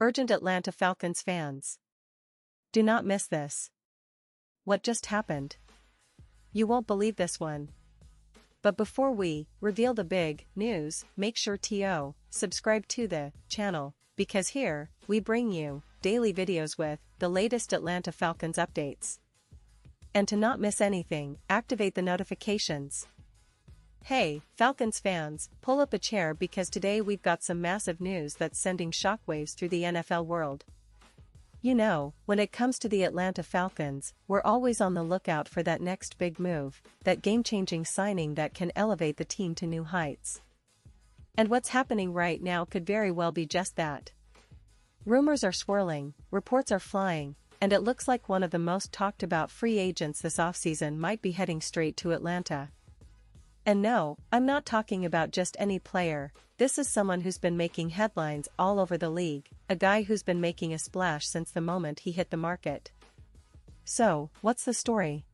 Urgent Atlanta Falcons fans. Do not miss this. What just happened? You won't believe this one. But before we reveal the big news, make sure to subscribe to the channel, because here, we bring you daily videos with the latest Atlanta Falcons updates. And to not miss anything, activate the notifications. Hey, Falcons fans, pull up a chair because today we've got some massive news that's sending shockwaves through the NFL world. You know, when it comes to the Atlanta Falcons, we're always on the lookout for that next big move, that game-changing signing that can elevate the team to new heights. And what's happening right now could very well be just that. Rumors are swirling, reports are flying, and it looks like one of the most talked about free agents this offseason might be heading straight to Atlanta. And no, I'm not talking about just any player. This is someone who's been making headlines all over the league, a guy who's been making a splash since the moment he hit the market. So, what's the story?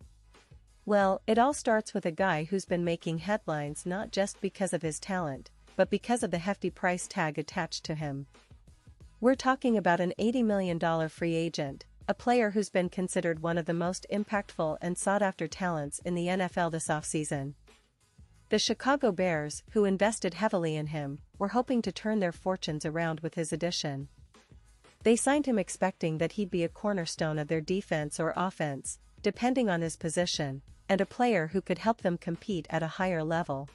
Well, it all starts with a guy who's been making headlines not just because of his talent, but because of the hefty price tag attached to him. We're talking about an $80 million free agent, a player who's been considered one of the most impactful and sought-after talents in the NFL this offseason. The Chicago Bears, who invested heavily in him, were hoping to turn their fortunes around with his addition. They signed him expecting that he'd be a cornerstone of their defense or offense, depending on his position, and a player who could help them compete at a higher level.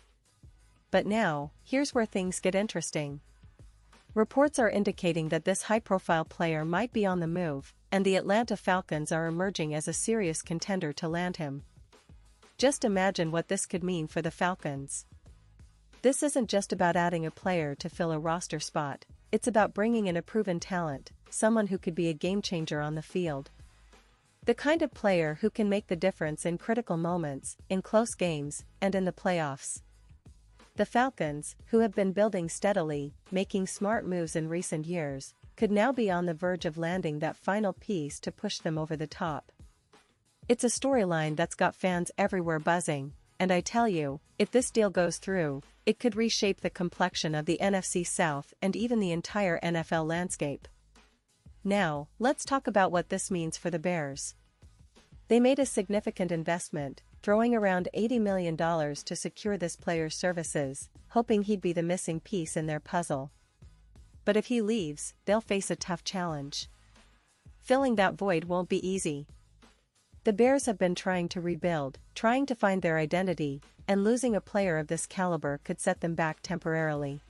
But now, here's where things get interesting. Reports are indicating that this high-profile player might be on the move, and the Atlanta Falcons are emerging as a serious contender to land him. Just imagine what this could mean for the Falcons. This isn't just about adding a player to fill a roster spot, it's about bringing in a proven talent, someone who could be a game-changer on the field. The kind of player who can make the difference in critical moments, in close games, and in the playoffs. The Falcons, who have been building steadily, making smart moves in recent years, could now be on the verge of landing that final piece to push them over the top. It's a storyline that's got fans everywhere buzzing, and I tell you, if this deal goes through, it could reshape the complexion of the NFC South and even the entire NFL landscape. Now, let's talk about what this means for the Bears. They made a significant investment, throwing around $80 million to secure this player's services, hoping he'd be the missing piece in their puzzle. But if he leaves, they'll face a tough challenge. Filling that void won't be easy. The Bears have been trying to rebuild, trying to find their identity, and losing a player of this caliber could set them back temporarily.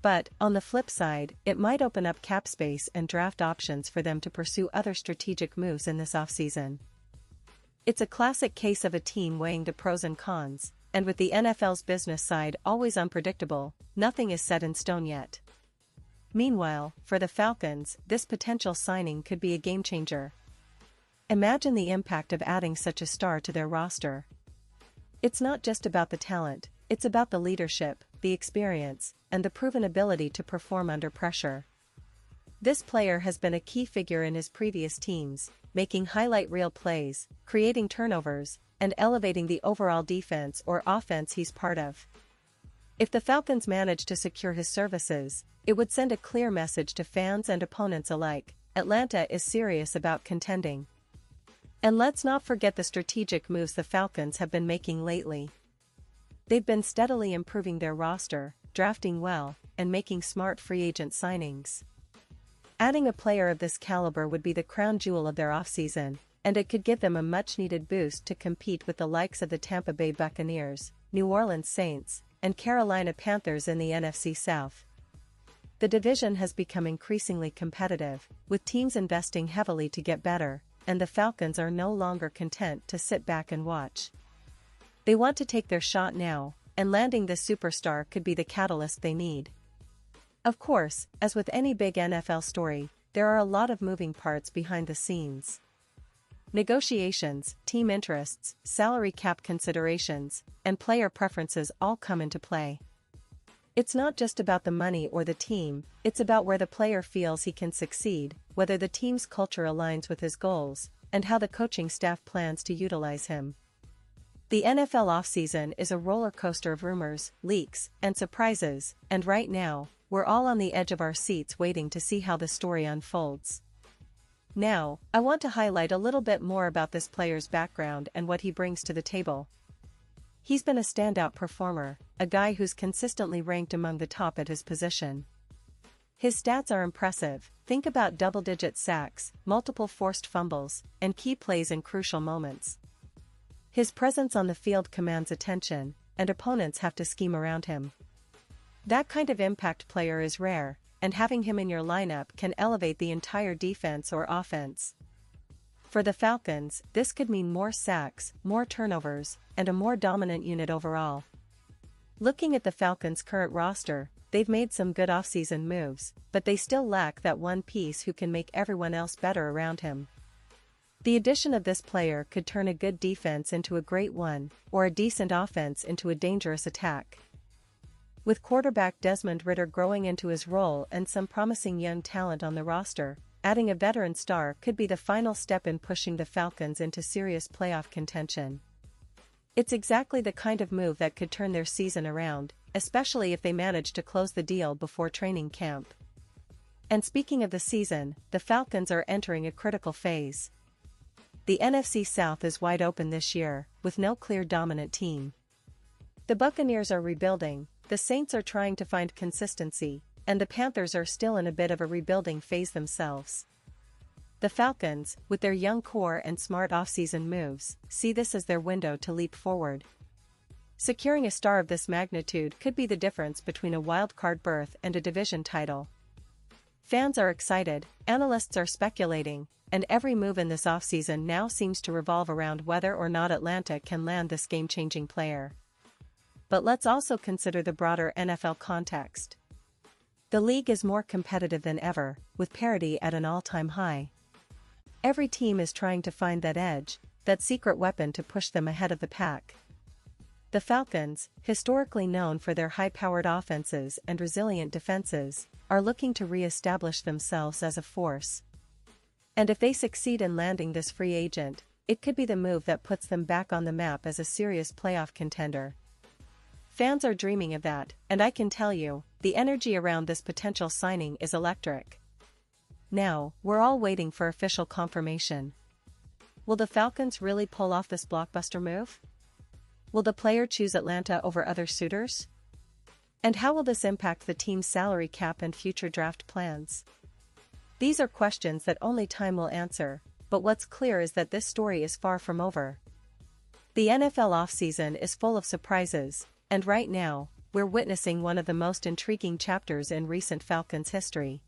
But, on the flip side, it might open up cap space and draft options for them to pursue other strategic moves in this offseason. It's a classic case of a team weighing the pros and cons, and with the NFL's business side always unpredictable, nothing is set in stone yet. Meanwhile, for the Falcons, this potential signing could be a game-changer. Imagine the impact of adding such a star to their roster. It's not just about the talent, it's about the leadership, the experience, and the proven ability to perform under pressure. This player has been a key figure in his previous teams, making highlight reel plays, creating turnovers, and elevating the overall defense or offense he's part of. If the Falcons manage to secure his services, it would send a clear message to fans and opponents alike: Atlanta is serious about contending. And let's not forget the strategic moves the Falcons have been making lately. They've been steadily improving their roster, drafting well, and making smart free agent signings. Adding a player of this caliber would be the crown jewel of their offseason, and it could give them a much-needed boost to compete with the likes of the Tampa Bay Buccaneers, New Orleans Saints, and Carolina Panthers in the NFC South. The division has become increasingly competitive, with teams investing heavily to get better, and the Falcons are no longer content to sit back and watch. They want to take their shot now, and landing this superstar could be the catalyst they need. Of course, as with any big NFL story, there are a lot of moving parts behind the scenes. Negotiations, team interests, salary cap considerations, and player preferences all come into play. It's not just about the money or the team, it's about where the player feels he can succeed, whether the team's culture aligns with his goals, and how the coaching staff plans to utilize him. The NFL offseason is a roller coaster of rumors, leaks, and surprises, and right now, we're all on the edge of our seats waiting to see how the story unfolds. Now, I want to highlight a little bit more about this player's background and what he brings to the table. He's been a standout performer, a guy who's consistently ranked among the top at his position. His stats are impressive. Think about double-digit sacks, multiple forced fumbles, and key plays in crucial moments. His presence on the field commands attention, and opponents have to scheme around him. That kind of impact player is rare, and having him in your lineup can elevate the entire defense or offense. For the Falcons, this could mean more sacks, more turnovers, and a more dominant unit overall. Looking at the Falcons' current roster, they've made some good offseason moves, but they still lack that one piece who can make everyone else better around him. The addition of this player could turn a good defense into a great one, or a decent offense into a dangerous attack. With quarterback Desmond Ridder growing into his role and some promising young talent on the roster, adding a veteran star could be the final step in pushing the Falcons into serious playoff contention. It's exactly the kind of move that could turn their season around, especially if they manage to close the deal before training camp. And speaking of the season, the Falcons are entering a critical phase. The NFC South is wide open this year, with no clear dominant team. The Buccaneers are rebuilding, the Saints are trying to find consistency, and the Panthers are still in a bit of a rebuilding phase themselves. The Falcons, with their young core and smart offseason moves, see this as their window to leap forward. Securing a star of this magnitude could be the difference between a wild-card berth and a division title. Fans are excited, analysts are speculating, and every move in this offseason now seems to revolve around whether or not Atlanta can land this game-changing player. But let's also consider the broader NFL context. The league is more competitive than ever, with parity at an all-time high. Every team is trying to find that edge, that secret weapon to push them ahead of the pack. The Falcons, historically known for their high-powered offenses and resilient defenses, are looking to re-establish themselves as a force. And if they succeed in landing this free agent, it could be the move that puts them back on the map as a serious playoff contender. Fans are dreaming of that, and I can tell you, the energy around this potential signing is electric. Now, we're all waiting for official confirmation. Will the Falcons really pull off this blockbuster move? Will the player choose Atlanta over other suitors? And how will this impact the team's salary cap and future draft plans? These are questions that only time will answer, but what's clear is that this story is far from over. The NFL offseason is full of surprises, and right now, we're witnessing one of the most intriguing chapters in recent Falcons history.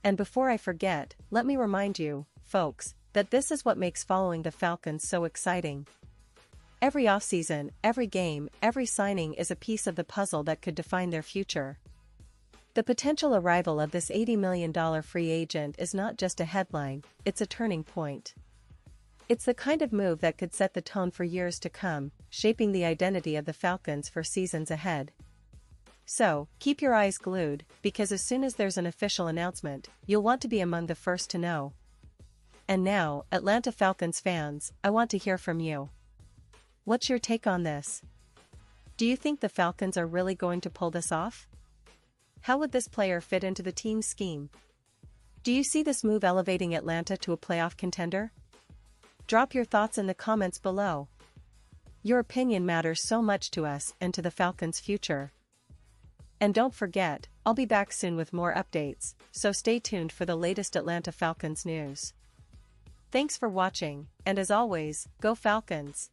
And before I forget, let me remind you, folks, that this is what makes following the Falcons so exciting. Every offseason, every game, every signing is a piece of the puzzle that could define their future. The potential arrival of this $80 million free agent is not just a headline, it's a turning point. It's the kind of move that could set the tone for years to come, shaping the identity of the Falcons for seasons ahead. So, keep your eyes glued, because as soon as there's an official announcement, you'll want to be among the first to know. And now, Atlanta Falcons fans, I want to hear from you. What's your take on this? Do you think the Falcons are really going to pull this off? How would this player fit into the team's scheme? Do you see this move elevating Atlanta to a playoff contender? Drop your thoughts in the comments below. Your opinion matters so much to us and to the Falcons' future. And don't forget, I'll be back soon with more updates, so stay tuned for the latest Atlanta Falcons news. Thanks for watching, and as always, go Falcons!